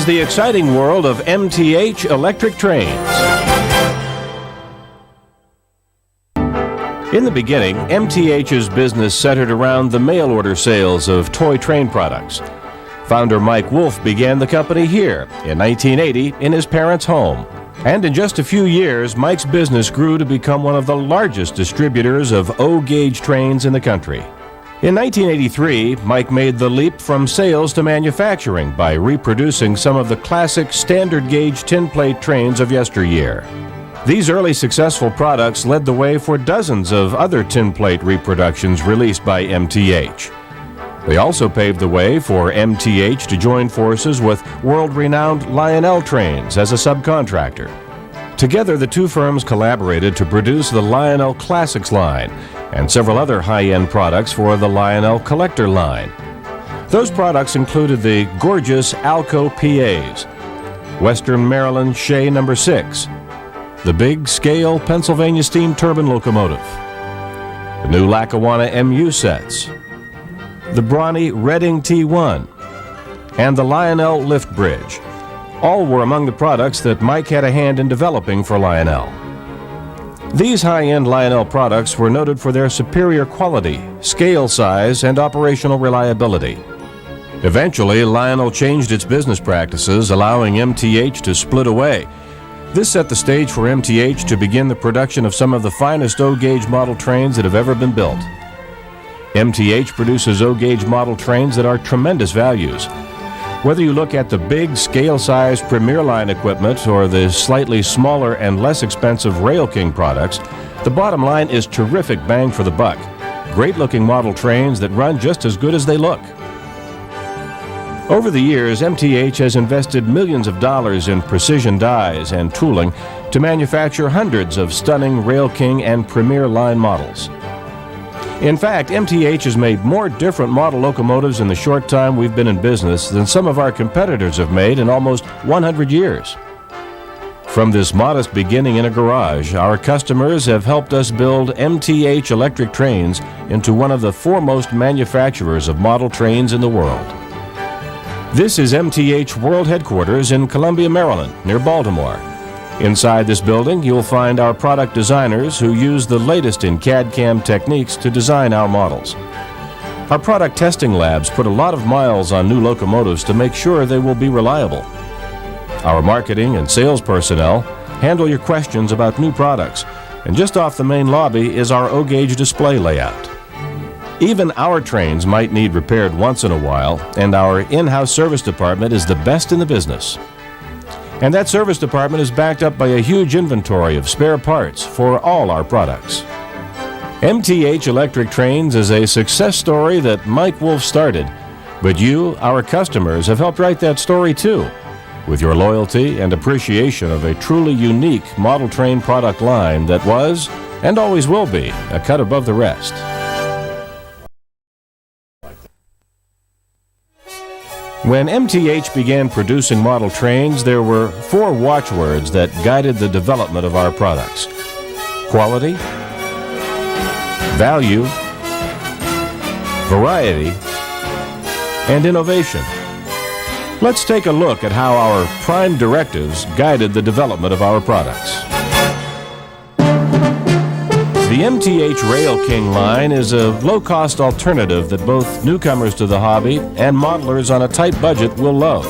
is the exciting world of MTH electric trains. In the beginning, MTH's business centered around the mail order sales of toy train products. Founder Mike Wolf began the company here in 1980 in his parents' home. And in just a few years, Mike's business grew to become one of the largest distributors of O-gauge trains in the country. In 1983, Mike made the leap from sales to manufacturing by reproducing some of the classic standard gauge tin plate trains of yesteryear. These early successful products led the way for dozens of other tin plate reproductions released by MTH. They also paved the way for MTH to join forces with world-renowned Lionel trains as a subcontractor. Together, the two firms collaborated to produce the Lionel Classics line and several other high-end products for the Lionel Collector line. Those products included the gorgeous Alco PAs, Western Maryland Shea No. 6, the big scale Pennsylvania steam turbine locomotive, the new Lackawanna MU sets, the brawny Reading T1, and the Lionel lift bridge. All were among the products that Mike had a hand in developing for Lionel. These high-end Lionel products were noted for their superior quality, scale size, and operational reliability. Eventually, Lionel changed its business practices, allowing MTH to split away. This set the stage for MTH to begin the production of some of the finest O-gauge model trains that have ever been built. MTH produces O-gauge model trains that are tremendous values. Whether you look at the big scale-size Premier Line equipment or the slightly smaller and less expensive Rail King products, the bottom line is terrific bang for the buck. Great-looking model trains that run just as good as they look. Over the years, MTH has invested millions of dollars in precision dies and tooling to manufacture hundreds of stunning Rail King and Premier Line models. In fact, MTH has made more different model locomotives in the short time we've been in business than some of our competitors have made in almost 100 years. From this modest beginning in a garage, our customers have helped us build MTH electric trains into one of the foremost manufacturers of model trains in the world. This is MTH World Headquarters in Columbia, Maryland, near Baltimore. Inside this building, you'll find our product designers who use the latest in CAD/CAM techniques to design our models. Our product testing labs put a lot of miles on new locomotives to make sure they will be reliable. Our marketing and sales personnel handle your questions about new products, and just off the main lobby is our O-gauge display layout. Even our trains might need repaired once in a while, and our in-house service department is the best in the business. And that service department is backed up by a huge inventory of spare parts for all our products. MTH Electric Trains is a success story that Mike Wolf started, but you, our customers, have helped write that story too, with your loyalty and appreciation of a truly unique model train product line that was, and always will be, a cut above the rest. When MTH began producing model trains, there were 4 watchwords that guided the development of our products: quality, value, variety, and innovation. Let's take a look at how our prime directives guided the development of our products. The MTH Rail King line is a low-cost alternative that both newcomers to the hobby and modelers on a tight budget will love.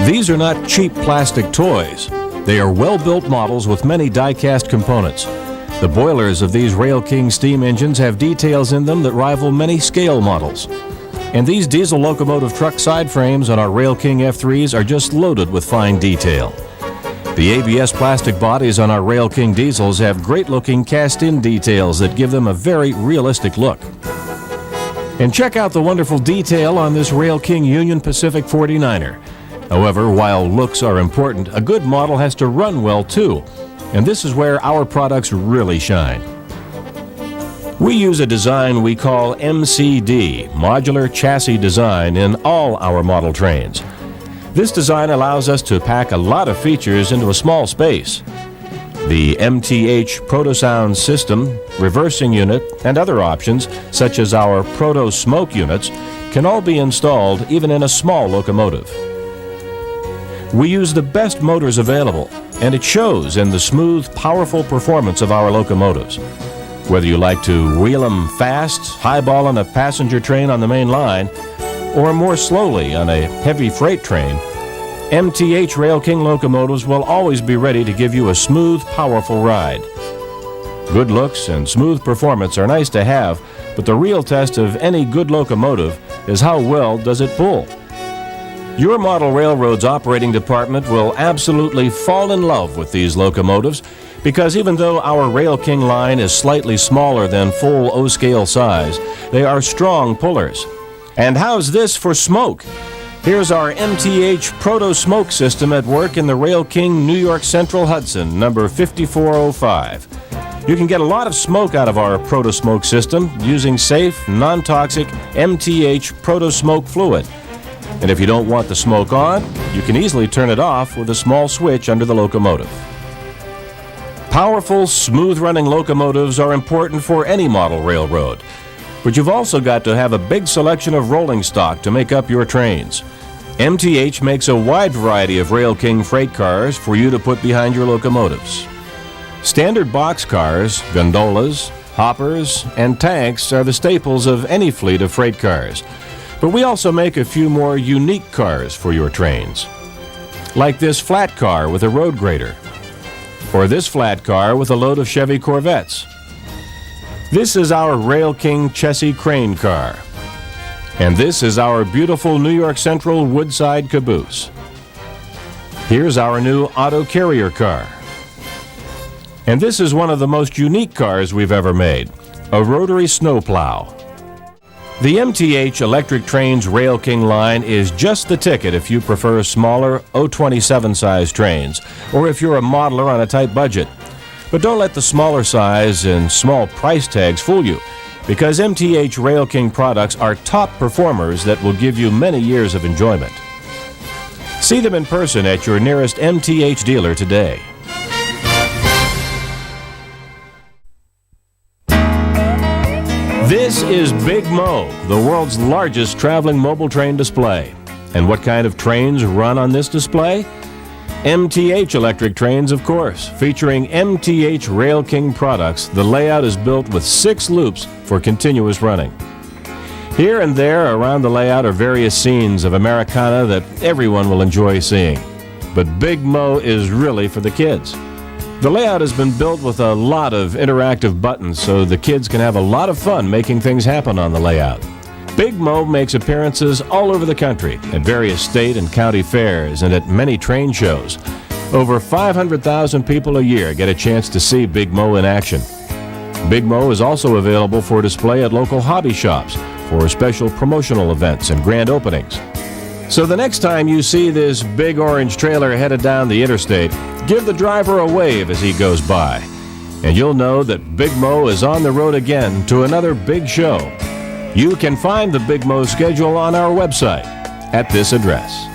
These are not cheap plastic toys. They are well-built models with many die-cast components. The boilers of these Rail King steam engines have details in them that rival many scale models. And these diesel locomotive truck side frames on our Rail King F3s are just loaded with fine detail. The ABS plastic bodies on our Rail King diesels have great-looking cast-in details that give them a very realistic look. And check out the wonderful detail on this Rail King Union Pacific 49er. However, while looks are important, a good model has to run well too, and this is where our products really shine. We use a design we call MCD, Modular Chassis Design, in all our model trains. This design allows us to pack a lot of features into a small space. The MTH Proto-Sound system, reversing unit, and other options, such as our Proto-Smoke units, can all be installed even in a small locomotive. We use the best motors available, and it shows in the smooth, powerful performance of our locomotives. Whether you like to wheel them fast, highballing a passenger train on the main line, or more slowly on a heavy freight train, MTH Rail King locomotives will always be ready to give you a smooth, powerful ride. Good looks and smooth performance are nice to have, but the real test of any good locomotive is how well does it pull. Your model railroad's operating department will absolutely fall in love with these locomotives because even though our Rail King line is slightly smaller than full O-scale size, they are strong pullers. And how's this for smoke? Here's our MTH Proto-Smoke system at work in the Rail King New York Central Hudson, number 5405. You can get a lot of smoke out of our Proto-Smoke system using safe, non-toxic MTH Proto-Smoke fluid. And if you don't want the smoke on, you can easily turn it off with a small switch under the locomotive. Powerful, smooth-running locomotives are important for any model railroad. But you've also got to have a big selection of rolling stock to make up your trains. MTH makes a wide variety of Rail King freight cars for you to put behind your locomotives. Standard box cars, gondolas, hoppers, and tanks are the staples of any fleet of freight cars. But we also make a few more unique cars for your trains. Like this flat car with a road grader. Or this flat car with a load of Chevy Corvettes. This is our Rail King Chessie crane car. And this is our beautiful New York Central Woodside caboose. Here's our new auto carrier car. And this is one of the most unique cars we've ever made, a rotary snowplow. The MTH Electric Trains Rail King line is just the ticket if you prefer smaller 027 size trains, or if you're a modeler on a tight budget. But don't let the smaller size and small price tags fool you, because MTH Rail King products are top performers that will give you many years of enjoyment. See them in person at your nearest MTH dealer today. This is Big Mo, the world's largest traveling mobile train display. And what kind of trains run on this display? MTH electric trains, of course. Featuring MTH Rail King products, the layout is built with 6 loops for continuous running. Here and there around the layout are various scenes of Americana that everyone will enjoy seeing. But Big Mo is really for the kids. The layout has been built with a lot of interactive buttons so the kids can have a lot of fun making things happen on the layout. Big Mo makes appearances all over the country at various state and county fairs and at many train shows. Over 500,000 people a year get a chance to see Big Mo in action. Big Mo is also available for display at local hobby shops for special promotional events and grand openings. So the next time you see this big orange trailer headed down the interstate, give the driver a wave as he goes by. And you'll know that Big Mo is on the road again to another big show. You can find the Big Mo schedule on our website at this address.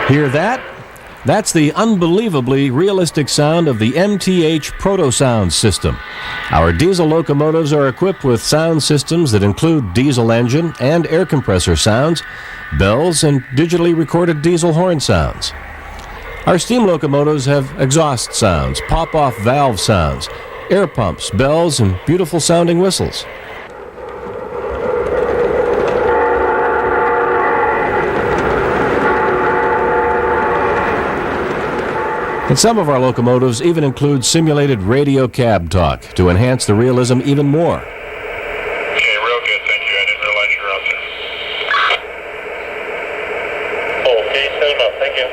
Hear that? That's the unbelievably realistic sound of the MTH Proto-Sound system. Our diesel locomotives are equipped with sound systems that include diesel engine and air compressor sounds, bells, and digitally recorded diesel horn sounds. Our steam locomotives have exhaust sounds, pop-off valve sounds, air pumps, bells, and beautiful sounding whistles. And some of our locomotives even include simulated radio cab talk to enhance the realism even more. Okay, real good, thank you. I didn't realize you were out there. Okay, set him up, thank you.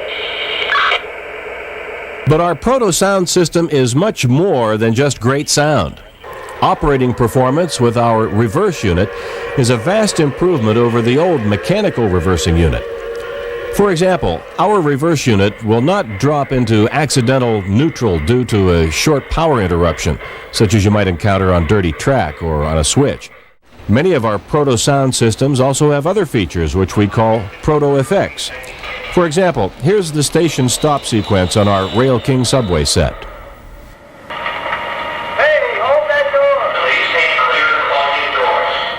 But our Proto-Sound system is much more than just great sound. Operating performance with our reverse unit is a vast improvement over the old mechanical reversing unit. For example, our reverse unit will not drop into accidental neutral due to a short power interruption, such as you might encounter on dirty track or on a switch. Many of our proto sound systems also have other features which we call proto effects. For example, here's the station stop sequence on our Rail King subway set. Hey, hold that door! Please stay clear of all new doors.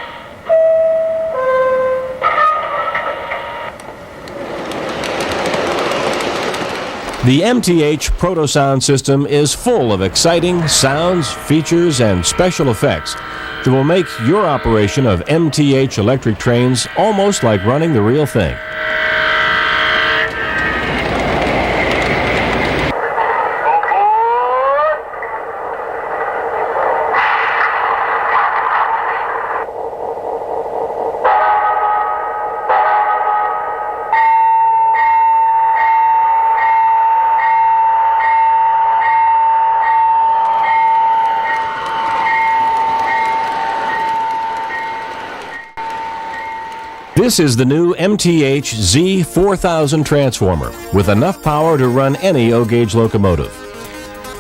The MTH Proto Sound system is full of exciting sounds, features, and special effects that will make your operation of MTH electric trains almost like running the real thing. This is the new MTH Z4000 transformer with enough power to run any O-gauge locomotive.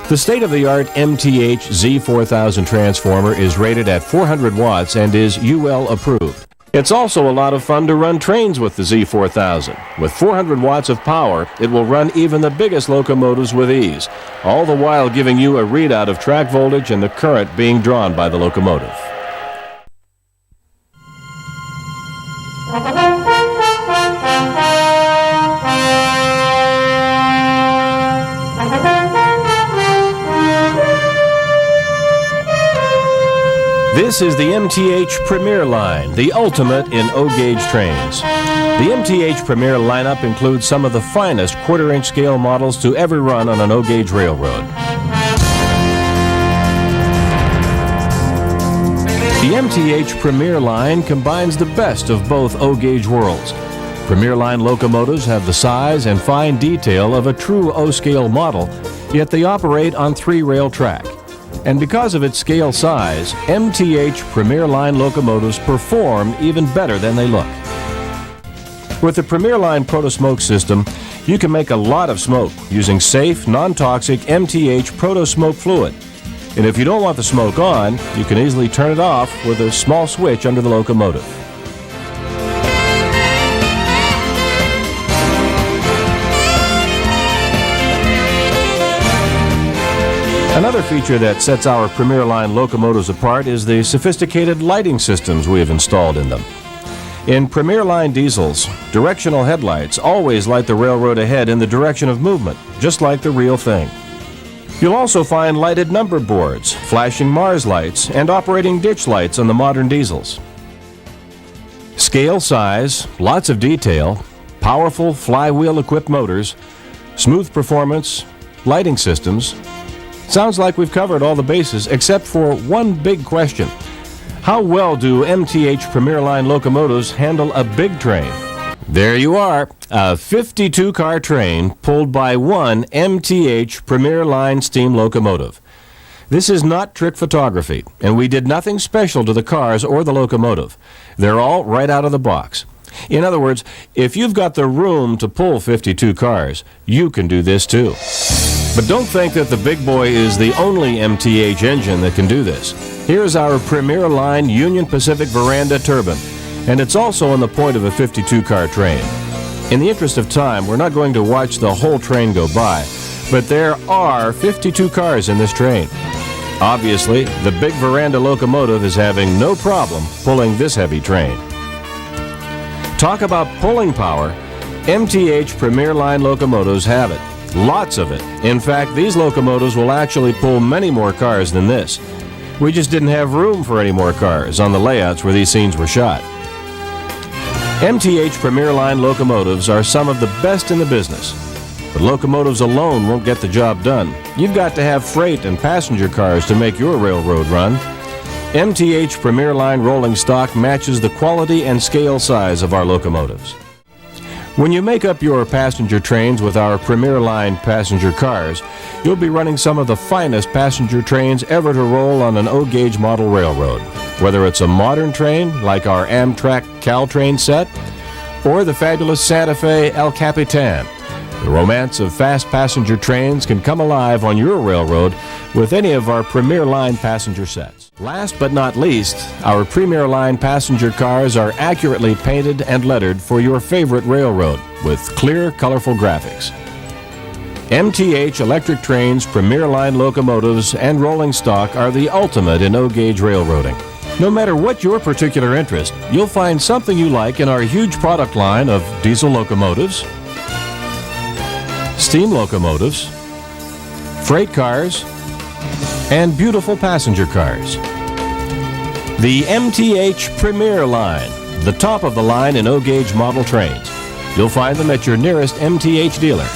The state-of-the-art MTH Z4000 transformer is rated at 400 watts and is UL approved. It's also a lot of fun to run trains with the Z4000. With 400 watts of power, it will run even the biggest locomotives with ease, all the while giving you a readout of track voltage and the current being drawn by the locomotive. This is the MTH Premier line, the ultimate in O-gauge trains. The MTH Premier lineup includes some of the finest quarter-inch scale models to ever run on an O-gauge railroad. The MTH Premier line combines the best of both O-gauge worlds. Premier line locomotives have the size and fine detail of a true O-scale model, yet they operate on three-rail track. And because of its scale size, MTH Premier line locomotives perform even better than they look. With the Premier line Proto-Smoke system, you can make a lot of smoke using safe, non-toxic MTH Proto-Smoke fluid. And if you don't want the smoke on, you can easily turn it off with a small switch under the locomotive. Another feature that sets our Premier line locomotives apart is the sophisticated lighting systems we have installed in them. In Premier line diesels, directional headlights always light the railroad ahead in the direction of movement, just like the real thing. You'll also find lighted number boards, flashing Mars lights, and operating ditch lights on the modern diesels. Scale size, lots of detail, powerful flywheel-equipped motors, smooth performance, lighting systems. Sounds like we've covered all the bases except for one big question. How well do MTH Premier line locomotives handle a big train? There you are, a 52-car train pulled by one MTH Premier line steam locomotive. This is not trick photography, and we did nothing special to the cars or the locomotive. They're all right out of the box. In other words, if you've got the room to pull 52 cars, you can do this too. But don't think that the big boy is the only MTH engine that can do this. Here's our Premier line Union Pacific Veranda turbine, and it's also on the point of a 52-car train. In the interest of time, we're not going to watch the whole train go by, but there are 52 cars in this train. Obviously, the big Veranda locomotive is having no problem pulling this heavy train. Talk about pulling power. MTH Premier line locomotives have it. Lots of it. In fact, these locomotives will actually pull many more cars than this. We just didn't have room for any more cars on the layouts where these scenes were shot. MTH Premier line locomotives are some of the best in the business. But locomotives alone won't get the job done. You've got to have freight and passenger cars to make your railroad run. MTH Premier line rolling stock matches the quality and scale size of our locomotives. When you make up your passenger trains with our Premier line passenger cars, you'll be running some of the finest passenger trains ever to roll on an O-gauge model railroad. Whether it's a modern train like our Amtrak Caltrain set, or the fabulous Santa Fe El Capitan. The romance of fast passenger trains can come alive on your railroad with any of our Premier Line passenger sets. Last but not least, our Premier Line passenger cars are accurately painted and lettered for your favorite railroad with clear, colorful graphics. MTH Electric Trains, Premier Line locomotives, and rolling stock are the ultimate in O-gauge railroading. No matter what your particular interest, you'll find something you like in our huge product line of diesel locomotives, steam locomotives, freight cars, and beautiful passenger cars. The MTH Premier Line, the top of the line in O-gauge model trains. You'll find them at your nearest MTH dealer.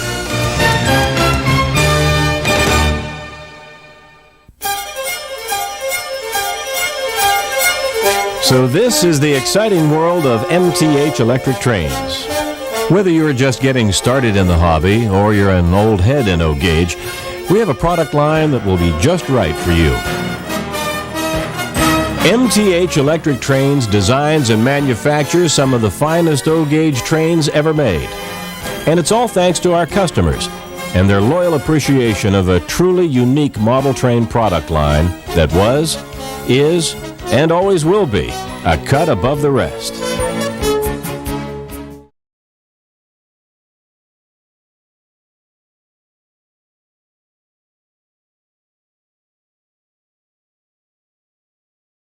So this is the exciting world of MTH electric trains. Whether you're just getting started in the hobby or you're an old head in O-gauge, we have a product line that will be just right for you. MTH Electric Trains designs and manufactures some of the finest O-gauge trains ever made. And it's all thanks to our customers and their loyal appreciation of a truly unique model train product line that was, is, and always will be a cut above the rest.